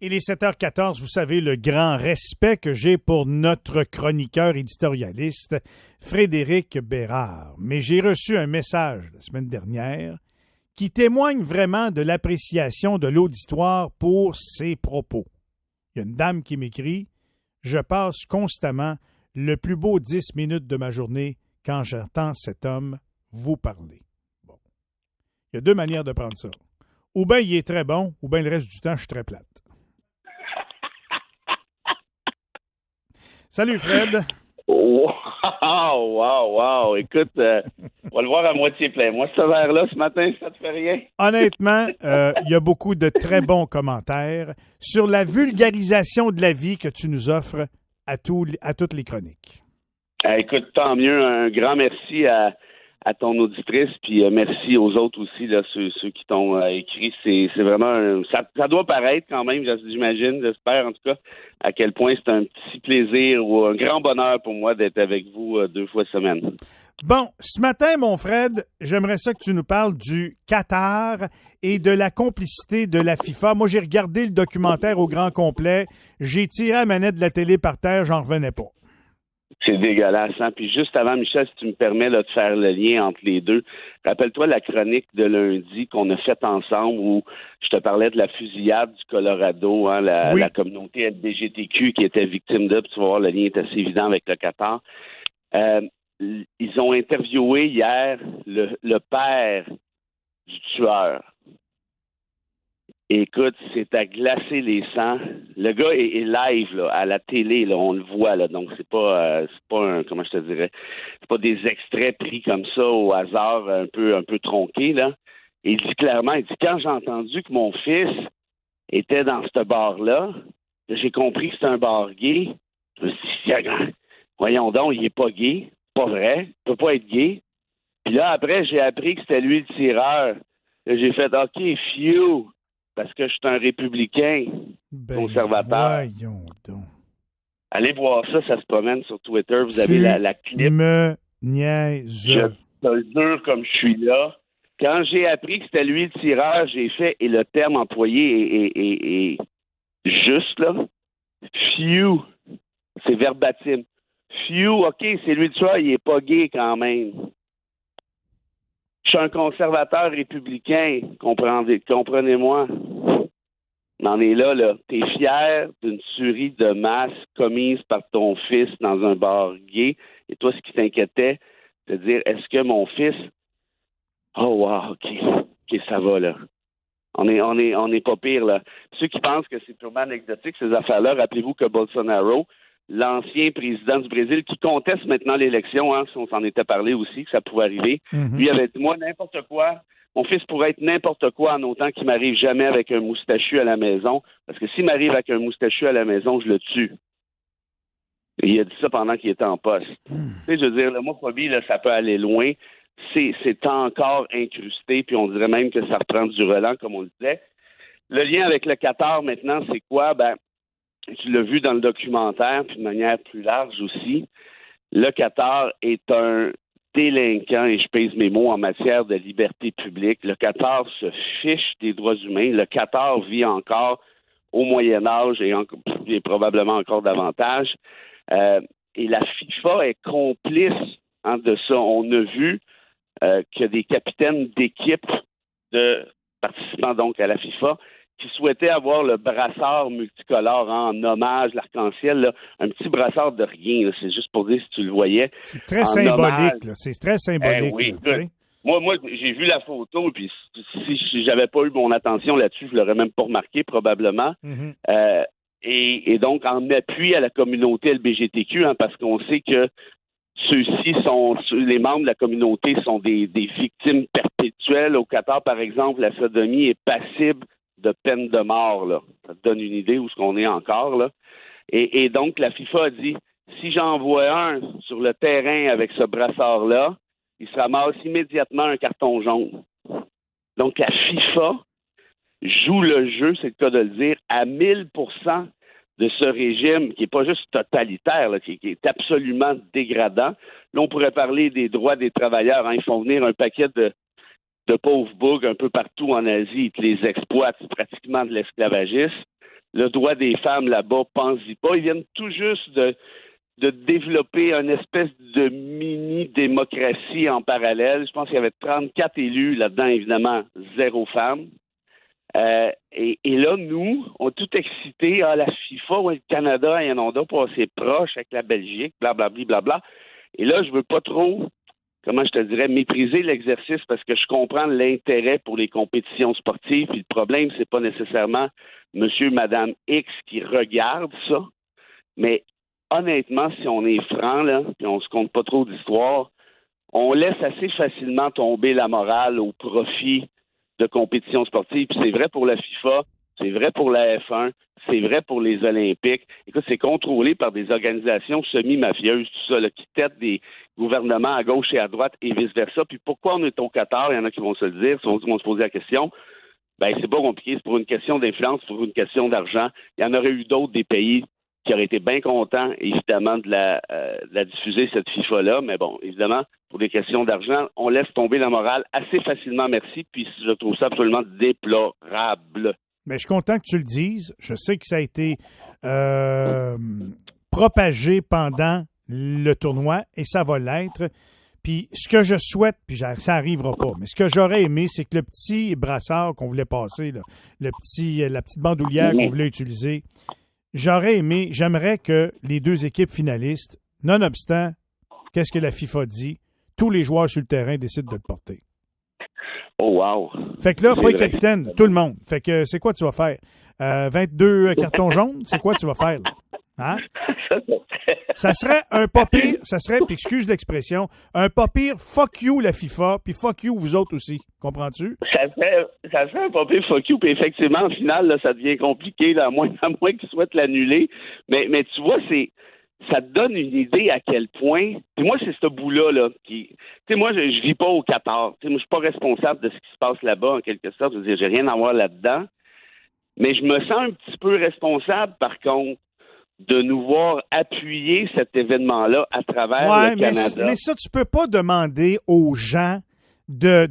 Il est 7h14, vous savez, le grand respect que j'ai pour notre chroniqueur éditorialiste, Frédéric Bérard. Mais j'ai reçu un message la semaine dernière qui témoigne vraiment de l'appréciation de l'auditoire pour ses propos. Il y a une dame qui m'écrit « Je passe constamment le plus beau 10 minutes de ma journée quand j'entends cet homme vous parler. » Bon. Il y a deux manières de prendre ça. Ou bien il est très bon, ou bien le reste du temps, je suis très plate. Salut Fred. Wow. Écoute, on va le voir à moitié plein. Moi, ce verre-là, ce matin, ça te fait rien? Honnêtement, il y a beaucoup de très bons commentaires sur la vulgarisation de la vie que tu nous offres à toutes les chroniques. Écoute, tant mieux. Un grand merci à ton auditrice, puis merci aux autres aussi, là, ceux qui t'ont écrit. C'est vraiment ça doit paraître quand même, j'imagine, j'espère en tout cas, à quel point c'est un petit plaisir ou un grand bonheur pour moi d'être avec vous 2 fois semaine. Bon, ce matin, mon Fred, j'aimerais ça que tu nous parles du Qatar et de la complicité de la FIFA. Moi, j'ai regardé le documentaire au grand complet. J'ai tiré la manette de la télé par terre, j'en revenais pas. C'est dégueulasse, hein? Puis juste avant, Michel, si tu me permets là, de faire le lien entre les deux, rappelle-toi la chronique de lundi qu'on a faite ensemble où je te parlais de la fusillade du Colorado, hein, la communauté LGBTQ qui était victime de, puis tu vas voir, le lien est assez évident avec le Qatar. Ils ont interviewé hier le père du tueur. Écoute, c'est à glacer les sangs. Le gars est live là, à la télé, là, on le voit là, donc c'est pas un, comment je te dirais, c'est pas des extraits pris comme ça au hasard, un peu tronqués là. Et il dit clairement, quand j'ai entendu que mon fils était dans ce bar-là, j'ai compris que c'était un bar gay. Je me suis dit, voyons donc, il est pas gay, pas vrai, il peut pas être gay. Puis là après, j'ai appris que c'était lui le tireur. Là, j'ai fait, OK, phew. Parce que je suis un républicain conservateur. Voyons donc. Allez voir ça se promène sur Twitter. Vous avez la clip. Me niaise. Je te le jure comme je suis là. Quand j'ai appris que c'était lui le tireur, j'ai fait, et le terme employé est juste, là. Phew. C'est verbatim. Phew, OK, c'est lui le tueur, il est pas gay quand même. Je suis un conservateur républicain, comprenez-moi. On en est là. T'es fier d'une tuerie de masse commise par ton fils dans un bar gay. Et toi, ce qui t'inquiétait, c'est de dire, est-ce que mon fils... Oh, wow, OK, ça va, là. On est pas pire, là. Ceux qui pensent que c'est purement anecdotique, ces affaires-là, rappelez-vous que Bolsonaro, l'ancien président du Brésil, qui conteste maintenant l'élection, hein, si on s'en était parlé aussi, que ça pouvait arriver. Lui avait dit, moi, n'importe quoi, mon fils pourrait être n'importe quoi en autant qu'il m'arrive jamais avec un moustachu à la maison, parce que s'il m'arrive avec un moustachu à la maison, je le tue. Et il a dit ça pendant qu'il était en poste. Tu sais, je veux dire, l'homophobie, là, ça peut aller loin. C'est encore incrusté, puis on dirait même que ça reprend du relent, comme on le disait. Le lien avec le Qatar, maintenant, c'est quoi? Ben, tu l'as vu dans le documentaire, puis de manière plus large aussi, le Qatar est un délinquant, et je pèse mes mots, en matière de liberté publique. Le Qatar se fiche des droits humains. Le Qatar vit encore au Moyen Âge et probablement encore davantage. Et la FIFA est complice de ça. On a vu que des capitaines d'équipe de participants donc à la FIFA qui souhaitaient avoir le brassard multicolore en hommage, l'arc-en-ciel, là, un petit brassard de rien, là, c'est juste pour dire si tu le voyais. C'est très symbolique, là, c'est très symbolique. Oui, là, moi, j'ai vu la photo, puis si j'avais pas eu mon attention là-dessus, je l'aurais même pas remarqué, probablement. Et donc, en appui à la communauté LGBTQ, hein, parce qu'on sait que les membres de la communauté sont des victimes perpétuelles. Au Qatar, par exemple, la sodomie est passible de peine de mort, là. Ça te donne une idée où ce qu'on est encore, là. Et donc, la FIFA a dit, si j'en vois un sur le terrain avec ce brassard-là, il se ramasse immédiatement un carton jaune. Donc, la FIFA joue le jeu, c'est le cas de le dire, à 1000% de ce régime qui n'est pas juste totalitaire, là, qui est absolument dégradant. Là, on pourrait parler des droits des travailleurs. Hein. Ils font venir un paquet de pauvres bougs un peu partout en Asie. Ils te les exploitent. C'est pratiquement de l'esclavagisme. le droit des femmes là-bas, pense-y pas. Ils viennent tout juste de développer une espèce de mini-démocratie en parallèle. Je pense qu'il y avait 34 élus là-dedans, évidemment, 0 femmes. Et là, nous, on est tout excités. Ah, la FIFA, ouais, le Canada et un Honda pour assez proche avec la Belgique, blablabla, blabla. Et là, je veux pas trop, comment je te dirais, mépriser l'exercice parce que je comprends l'intérêt pour les compétitions sportives. Puis le problème, c'est pas nécessairement monsieur, madame X qui regarde ça. Mais honnêtement, si on est franc, là, puis on se compte pas trop d'histoire, on laisse assez facilement tomber la morale au profit de compétitions sportives. Puis c'est vrai pour la FIFA, c'est vrai pour la F1, c'est vrai pour les Olympiques. Écoute, c'est contrôlé par des organisations semi-mafieuses, tout ça, là, qui têtent des gouvernements à gauche et à droite et vice-versa. Puis pourquoi on est au Qatar? Il y en a qui vont se le dire, qui vont se poser la question. Ben, c'est pas compliqué, c'est pour une question d'influence, pour une question d'argent. Il y en aurait eu d'autres des pays qui auraient été bien contents, évidemment, de la diffuser, cette FIFA-là. Mais bon, évidemment, pour des questions d'argent, on laisse tomber la morale assez facilement, merci, puis je trouve ça absolument déplorable. Mais je suis content que tu le dises. Je sais que ça a été propagé pendant le tournoi et ça va l'être. Puis ce que je souhaite, puis ça n'arrivera pas, mais ce que j'aurais aimé, c'est que le petit brassard qu'on voulait passer, là, la petite bandoulière qu'on voulait utiliser, j'aimerais que les 2 équipes finalistes, nonobstant qu'est-ce que la FIFA dit, tous les joueurs sur le terrain décident de le porter. Oh, wow! Fait que là, pas le capitaine, tout le monde. Fait que c'est quoi tu vas faire? 22 cartons jaunes, c'est quoi tu vas faire, là? Hein? Ça serait un pas pire, puis excuse l'expression, un pas pire fuck you la FIFA, puis fuck you vous autres aussi. Comprends-tu? Ça serait un pas pire fuck you, puis effectivement, au final, là, ça devient compliqué, là, à moins qu'ils souhaitent l'annuler. Mais tu vois, ça te donne une idée à quel point. Puis moi, c'est ce bout-là là, qui. Tu sais, moi, je vis pas au Qatar. Tu sais, moi, je suis pas responsable de ce qui se passe là-bas, en quelque sorte. Je veux dire, j'ai rien à voir là-dedans. Mais je me sens un petit peu responsable, par contre, de nous voir appuyer cet événement-là à travers le Canada. Mais ça, tu peux pas demander aux gens de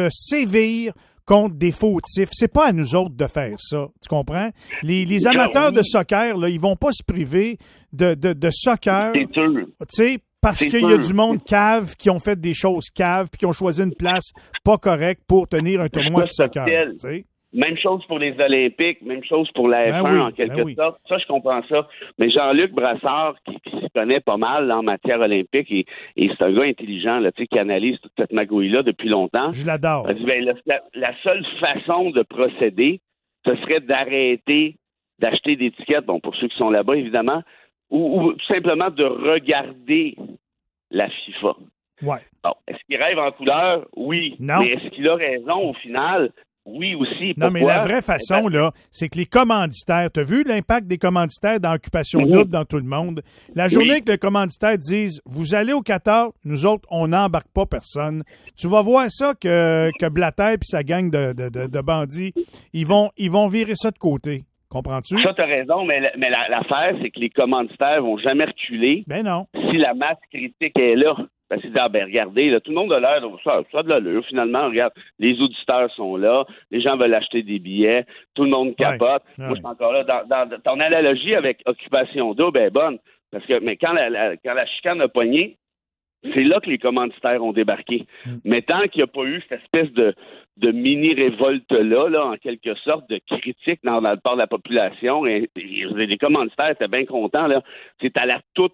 sévir contre des fautifs. C'est pas à nous autres de faire ça. Tu comprends? Les amateurs de soccer, là, ils vont pas se priver de soccer. C'est sûr. Tu sais, parce qu'il y a du monde cave qui ont fait des choses caves puis qui ont choisi une place pas correcte pour tenir un tournoi de soccer. Tu sais? Même chose pour les Olympiques, même chose pour la F1 en quelque sorte. Ça, je comprends ça. Mais Jean-Luc Brassard, qui s'y connaît pas mal là, en matière olympique, et c'est un gars intelligent là, qui analyse toute cette magouille-là depuis longtemps. Je l'adore. Il dit, la seule façon de procéder, ce serait d'arrêter d'acheter des tickets, bon, pour ceux qui sont là-bas, évidemment, ou tout simplement de regarder la FIFA. Ouais. Bon, est-ce qu'il rêve en couleur? Oui. Non. Mais est-ce qu'il a raison au final? Oui aussi. Non, mais la vraie façon, là, c'est que les commanditaires, tu as vu l'impact des commanditaires dans l'occupation double dans tout le monde? La journée que les commanditaires disent « Vous allez au Qatar, nous autres, on n'embarque pas personne », tu vas voir ça que Blatter et sa gang de bandits, ils vont virer ça de côté. Comprends-tu? Ça, tu as raison, mais l'affaire, c'est que les commanditaires vont jamais reculer. Ben non. Si la masse critique est là. Parce que regardez, là, tout le monde a l'air, ça a de l'allure, finalement, regarde, les auditeurs sont là, les gens veulent acheter des billets, tout le monde capote. Moi, je suis encore là. Dans ton analogie avec Occupation Double est bonne, parce que, mais quand la chicane a pogné, c'est là que les commanditaires ont débarqué. Mais tant qu'il n'y a pas eu cette espèce de mini-révolte-là, là, en quelque sorte, de critique dans le part de la population, et les commanditaires étaient bien contents, là. C'est à la toute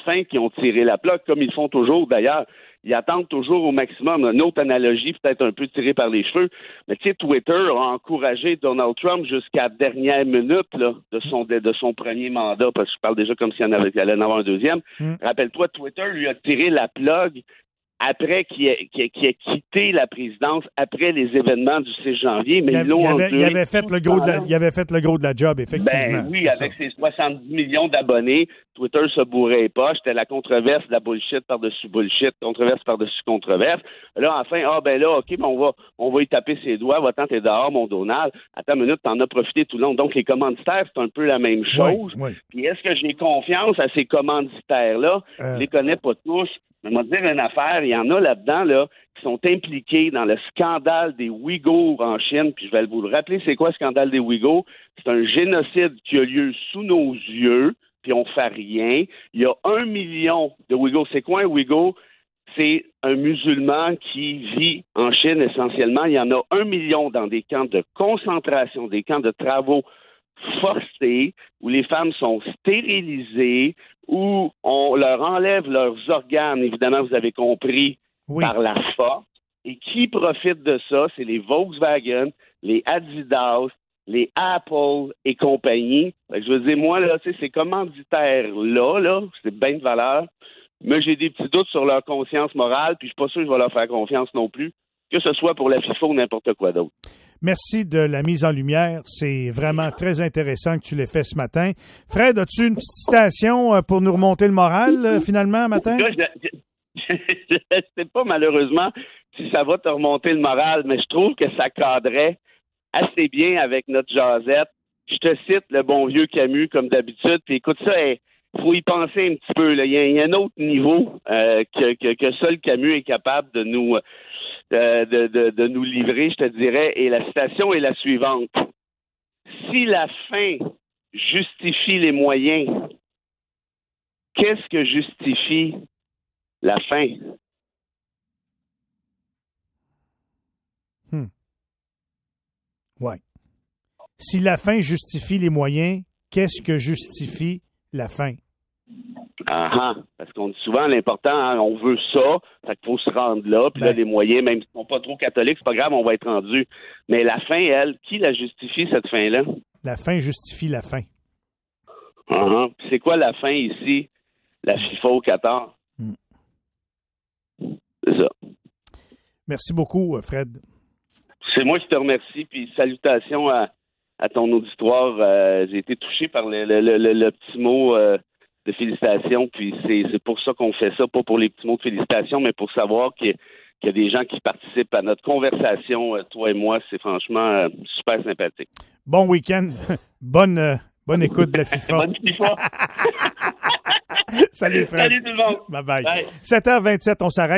fin qu'ils ont tiré la plaque, comme ils font toujours d'ailleurs. Ils attendent toujours au maximum. Une autre analogie, peut-être un peu tirée par les cheveux, mais tu sais, Twitter a encouragé Donald Trump jusqu'à la dernière minute là, de son premier mandat, parce que je parle déjà comme s'il allait en avoir un deuxième. Rappelle-toi, Twitter lui a tiré la plug après qu'il ait quitté la présidence, après les événements du 6 janvier, mais il avait fait le gros de la job, effectivement. Ben oui, avec ses 70 millions d'abonnés, Twitter se bourrait pas. C'était la controverse de la bullshit par-dessus bullshit, controverse par-dessus controverse. Là, enfin, OK, on va y taper ses doigts, va-t'en, t'es dehors, mon Donald. Attends une minute, t'en as profité tout le long. Donc, les commanditaires, c'est un peu la même chose. Oui. Puis est-ce que j'ai confiance à ces commanditaires-là? Je les connais pas tous. Mais moi, dire une affaire, il y en a là-dedans, là, qui sont impliqués dans le scandale des Ouïghours en Chine. Puis je vais vous le rappeler, c'est quoi le scandale des Ouïghours? C'est un génocide qui a lieu sous nos yeux, puis on fait rien. Il y a 1 million de Ouïghours. C'est quoi un Ouïghour? C'est un musulman qui vit en Chine essentiellement. Il y en a 1 million dans des camps de concentration, des camps de travaux forcés, où les femmes sont stérilisées, où on leur enlève leurs organes, évidemment, vous avez compris, par la force. Et qui profite de ça? C'est les Volkswagen, les Adidas, les Apple et compagnie. Je veux dire, moi, là, ces commanditaires-là, c'est bien de valeur, mais j'ai des petits doutes sur leur conscience morale, puis je suis pas sûr que je vais leur faire confiance non plus, que ce soit pour la FIFA ou n'importe quoi d'autre. Merci de la mise en lumière. C'est vraiment très intéressant que tu l'aies fait ce matin. Fred, as-tu une petite citation pour nous remonter le moral, finalement, matin? Je ne sais pas, malheureusement, si ça va te remonter le moral, mais je trouve que ça cadrait assez bien avec notre jasette. Je te cite le bon vieux Camus, comme d'habitude, puis écoute ça, il faut y penser un petit peu. Là. Il y a un autre niveau que seul Camus est capable de nous livrer, je te dirais, et la citation est la suivante. Si la fin justifie les moyens, qu'est-ce que justifie la fin? Ouais. Si la fin justifie les moyens, qu'est-ce que justifie la fin? Parce qu'on dit souvent l'important, hein, on veut ça, fait qu'il faut se rendre là, puis là, les moyens, même s'ils ne sont pas trop catholiques, c'est pas grave, on va être rendu. Mais la fin, elle, qui la justifie, cette fin-là? La fin justifie la fin. C'est quoi la fin ici? La FIFA au Qatar. C'est ça. Merci beaucoup, Fred. C'est moi qui te remercie, puis salutations à ton auditoire. J'ai été touché par le petit mot de félicitations, puis c'est pour ça qu'on fait ça, pas pour les petits mots de félicitations, mais pour savoir qu'il y a des gens qui participent à notre conversation, toi et moi. C'est franchement super sympathique. Bon week-end. Bonne écoute de la FIFA. Bonne FIFA. Salut, Fred. Salut tout le monde. Bye-bye. Bye. 7h27, on s'arrête.